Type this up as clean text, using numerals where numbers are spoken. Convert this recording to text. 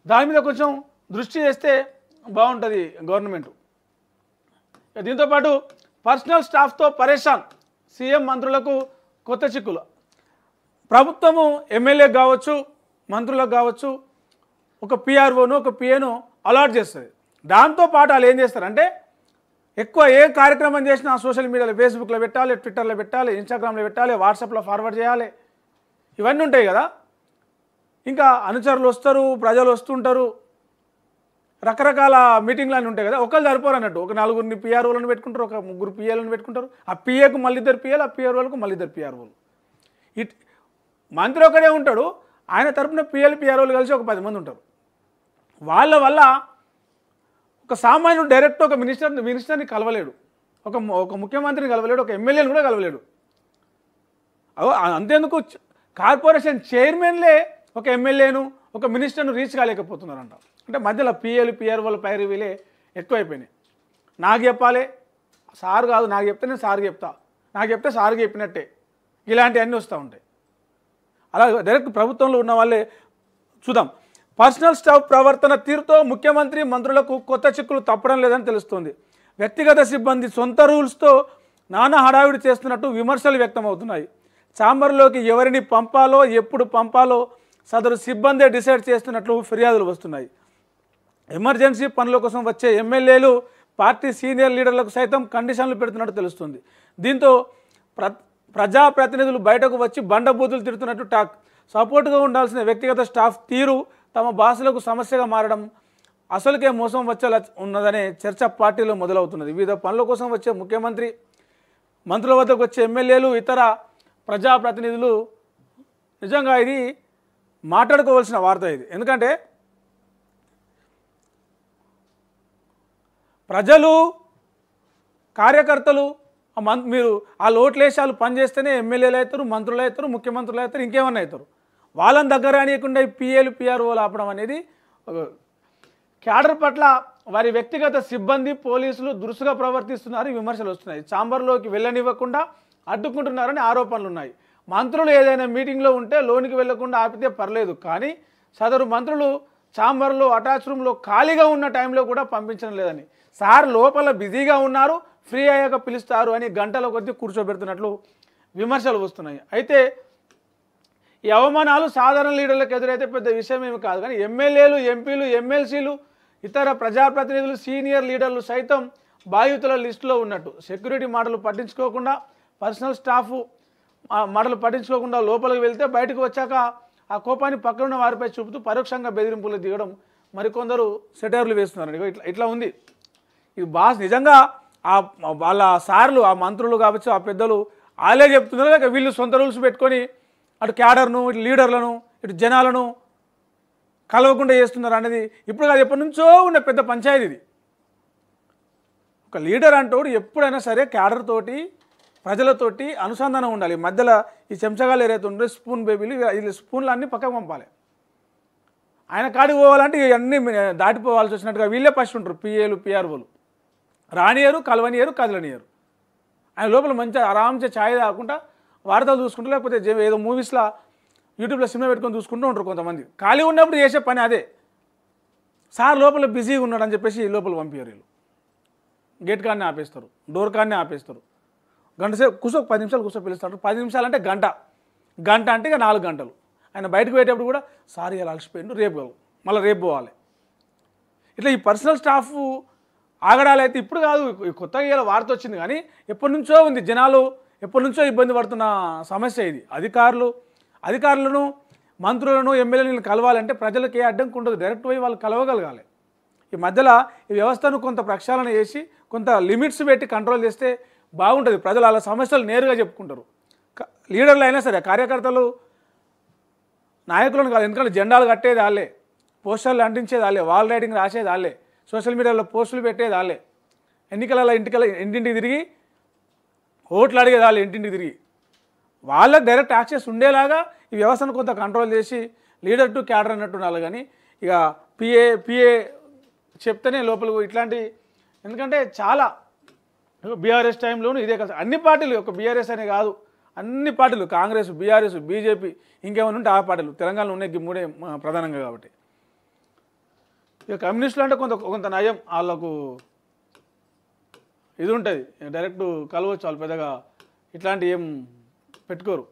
దాని మీద కొంచెం దృష్టి చేస్తే బాగుంటుంది గవర్నమెంట్. దీంతోపాటు పర్సనల్ స్టాఫ్తో పరేషాన్, సీఎం మంత్రులకు కొత్త చిక్కులు. ప్రభుత్వము ఎమ్మెల్యే కావచ్చు, మంత్రులకు కావచ్చు, ఒక పిఆర్ఓను ఒక పిఏను అలాట్ చేస్తుంది. దాంతోపాటు వాళ్ళు ఏం చేస్తారంటే ఎక్కువ ఏ కార్యక్రమం చేసినా సోషల్ మీడియాలో, ఫేస్బుక్లో పెట్టాలి, ట్విట్టర్లో పెట్టాలి, ఇన్స్టాగ్రామ్లో పెట్టాలి, వాట్సాప్లో ఫార్వర్డ్ చేయాలి, ఇవన్నీ ఉంటాయి కదా. ఇంకా అనుచరులు వస్తారు, ప్రజలు వస్తుంటారు, రకరకాల మీటింగ్లు అన్నీ ఉంటాయి కదా. ఒకళ్ళు సరిపోరు అన్నట్టు, ఒక 4 పిఆర్ఓలను పెట్టుకుంటారు, ఒక 3 పిఏలను పెట్టుకుంటారు. ఆ పిఏకు మళ్ళీ 2 పిఏలు, ఆ పిఆర్ఓలకు మళ్ళీ 2 పిఆర్ఓలు. మంత్రి ఒకడే ఉంటాడు, ఆయన తరపున పిఏలు పిఆర్ఓలు కలిసి ఒక 10 మంది ఉంటారు. వాళ్ళ వల్ల ఒక సామాన్యుడు డైరెక్ట్ ఒక మినిస్టర్ని కలవలేడు, ఒక ముఖ్యమంత్రిని కలవలేడు, ఒక ఎమ్మెల్యేని కూడా కలవలేడు. అంతేందుకు కార్పొరేషన్ చైర్మన్లే ఒక ఎమ్మెల్యేను ఒక మినిస్టర్ను రీచ్ కాలేకపోతున్నారంట. అంటే మధ్యలో పిఏలు పిఆర్ఓల పైరువీలే ఎక్కువైపోయినాయి. నాకు చెప్పాలి, సార్ కాదు, నాకు చెప్తే నేను సార్కి చెప్తా, నాకు చెప్తే సార్కి చెప్పినట్టే, ఇలాంటివన్నీ వస్తూ ఉంటాయి. అలా డైరెక్ట్ ప్రభుత్వంలో ఉన్న వాళ్ళే. చూద్దాం. పర్సనల్ స్టాఫ్ ప్రవర్తన తీరుతో ముఖ్యమంత్రి మంత్రులకు కొత్త చిక్కులు తప్పడం లేదని తెలుస్తోంది. వ్యక్తిగత సిబ్బంది సొంత రూల్స్తో నానా హడావిడి చేస్తున్నట్టు విమర్శలు వ్యక్తమవుతున్నాయి. ఛాంబర్లోకి ఎవరిని పంపాలో, ఎప్పుడు పంపాలో సదరు సిబ్బందే డిసైడ్ చేస్తున్నట్లు ఫిర్యాదులు వస్తున్నాయి. ఎమర్జెన్సీ పనుల కోసం వచ్చే ఎమ్మెల్యేలు, పార్టీ సీనియర్ లీడర్లకు సైతం కండిషన్లు పెడుతున్నట్టు తెలుస్తుంది. దీంతో ప్రజాప్రతినిధులు బయటకు వచ్చి బండబూతులు తిడుతున్నట్టు టాక్. సపోర్టుగా ఉండాల్సిన వ్యక్తిగత స్టాఫ్ తీరు తమ బాసులకు సమస్యగా మారడం అసలుకే మోసం వచ్చేలా ఉన్నదనే చర్చ పార్టీలో మొదలవుతున్నది. వివిధ పనుల కోసం వచ్చే ముఖ్యమంత్రి, మంత్రుల వద్దకు వచ్చే ఎమ్మెల్యేలు, ఇతర ప్రజాప్రతినిధులు, నిజంగా ఇది మాట్లాడుకోవాల్సిన వార్త ఇది. ఎందుకంటే ప్రజలు, కార్యకర్తలు, మీరు ఆ లోట్లేశాలు పనిచేస్తేనే ఎమ్మెల్యేలు అవుతారు, మంత్రులు అవుతారు, ముఖ్యమంత్రులు అవుతారు, ఇంకేమన్నా అవుతారు. వాళ్ళని దగ్గర రానియకుండా ఈ పిఏలు పిఆర్ఓలు ఆపడం అనేది క్యాడర్ పట్ల వారి వ్యక్తిగత సిబ్బంది, పోలీసులు దురుసుగా ప్రవర్తిస్తున్నారు, విమర్శలు వస్తున్నాయి. ఛాంబర్లోకి వెళ్ళనివ్వకుండా అడ్డుకుంటున్నారని ఆరోపణలు ఉన్నాయి. మంత్రులు ఏదైనా మీటింగ్లో ఉంటే లోనికి వెళ్లకుండా ఆపితే పర్లేదు, కానీ సదరు మంత్రులు ఛాంబర్లో, అటాచ్ రూమ్లో ఖాళీగా ఉన్న టైంలో కూడా పంపించడం లేదని, సార్ లోపల బిజీగా ఉన్నారు, ఫ్రీ అయ్యాక పిలుస్తారు అని గంటల కొద్దీ కూర్చోబెడుతున్నట్లు విమర్శలు వస్తున్నాయి. అయితే ఈ అవమానాలు సాధారణ లీడర్లకు ఎదురైతే పెద్ద విషయం ఏమి కాదు, కానీ ఎమ్మెల్యేలు, ఎంపీలు, ఎమ్మెల్సీలు, ఇతర ప్రజాప్రతినిధులు, సీనియర్ లీడర్లు సైతం బాధితుల లిస్టులో ఉన్నట్టు. సెక్యూరిటీ మాటలు పట్టించుకోకుండా, పర్సనల్ స్టాఫ్ మాటలు పట్టించుకోకుండా లోపలికి వెళ్తే బయటకు వచ్చాక ఆ కోపాన్ని పక్కనున్న వారిపై చూపుతూ పరోక్షంగా బెదిరింపులు దిగడం మరికొందరు సెటైర్లు వేస్తున్నారు. ఇట్లా ఉంది. ఇది బాస్ నిజంగా వాళ్ళ సార్లు, ఆ మంత్రులు కావచ్చు, ఆ పెద్దలు వాళ్ళే చెప్తున్నారు, లేక వీళ్ళు సొంత రూల్స్ పెట్టుకొని అటు క్యాడర్ను, ఇటు లీడర్లను, ఇటు జనాలను కలవకుండా చేస్తున్నారు అనేది ఇప్పుడు కాదు, ఎప్పటి నుంచో ఉన్న పెద్ద పంచాయతీ ఇది. ఒక లీడర్ అంటోడు ఎప్పుడైనా సరే క్యాడర్ తోటి, ప్రజలతోటి అనుసంధానం ఉండాలి. మధ్యలో ఈ చెంచగాలు ఏదైతే ఉంటే స్పూన్ బేబీలు, ఈ స్పూన్లు అన్నీ పక్కకు పంపాలి. ఆయన కాడికి పోవాలంటే ఇవన్నీ దాటిపోవాల్సి వచ్చినట్టుగా వీళ్ళే ఫస్ట్ ఉంటారు. పిఏలు పిఆర్ఓలు రానియరు, కలవనియరు, కదలనియరు. ఆయన లోపల మంచిగా ఆరాంసే ఛాయ్ తాగకుండా వార్తలు చూసుకుంటూ, లేకపోతే ఏదో మూవీస్లో యూట్యూబ్లో సినిమా పెట్టుకొని చూసుకుంటూ ఉంటారు కొంతమంది. ఖాళీ ఉన్నప్పుడు చేసే పని అదే. సార్ లోపల బిజీగా ఉన్నాడని చెప్పేసి లోపల పంపించారు. వీళ్ళు గేట్ కాడనే ఆపేస్తారు, డోర్ కాడనే ఆపేస్తారు. గంట సేపు కూర్చో, 10 నిమిషాలు కూర్చో పిలుస్తారు. 10 నిమిషాలు అంటే గంట అంటే ఇక 4 గంటలు. ఆయన బయటకు పోయేటప్పుడు కూడా సార్ ఇలా అలసిపోయిండు, రేపు మళ్ళీ రేపు పోవాలి. ఇట్లా ఈ పర్సనల్ స్టాఫ్ ఆగడాలు అయితే ఇప్పుడు కాదు, కొత్తగా ఇలా వార్త వచ్చింది, కానీ ఎప్పటి నుంచో ఉంది. జనాలు ఎప్పటి నుంచో ఇబ్బంది పడుతున్న సమస్య ఇది. అధికారులను, మంత్రులను, ఎమ్మెల్యేలను కలవాలంటే ప్రజలకు ఏ అడ్డంకి ఉండదు, డైరెక్ట్ పోయి వాళ్ళు కలవగలగాలి. ఈ మధ్యలో ఈ వ్యవస్థను కొంత ప్రక్షాళన చేసి, కొంత లిమిట్స్ పెట్టి కంట్రోల్ చేస్తే బాగుంటుంది. ప్రజలు వాళ్ళ సమస్యలు నేరుగా చెప్పుకుంటారు. లీడర్లు అయినా సరే, కార్యకర్తలు, నాయకులను కాదు. ఎందుకంటే జెండాలు కట్టేది వాళ్ళే, పోస్టర్లు అంటించేది వాళ్ళే, వాల్ రైటింగ్ రాసేది వాళ్ళే, సోషల్ మీడియాలో పోస్టులు పెట్టేది వాళ్ళే, ఎన్నికలలో ఇంటింటికి తిరిగి ఓట్లు అడిగేది వాళ్ళే, ఇంటింటికి తిరిగి. వాళ్ళకి డైరెక్ట్ యాక్సెస్ ఉండేలాగా ఈ వ్యవస్థను కొంత కంట్రోల్ చేసి లీడర్ టు క్యాడర్ అన్నట్టు ఉండాలి. కానీ ఇక పిఏ చెప్తేనే లోపల ఇట్లాంటి, ఎందుకంటే చాలా బీఆర్ఎస్ టైంలోనూ ఇదే కదా. అన్ని పార్టీలు, ఒక బీఆర్ఎస్ అనే కాదు, అన్ని పార్టీలు, కాంగ్రెస్, బీఆర్ఎస్, బీజేపీ, ఇంకేమైనా ఉంటే ఆ పార్టీలు, తెలంగాణలో ఉన్నాయి 3 ప్రధానంగా. కాబట్టి ఇక కమ్యూనిస్టులు అంటే కొంత కొంత నయం, వాళ్ళకు ఇది ఉంటుంది, డైరెక్ట్ కలవచ్చు, వాళ్ళు పెద్దగా ఇట్లాంటి ఏం పెట్టుకోరు.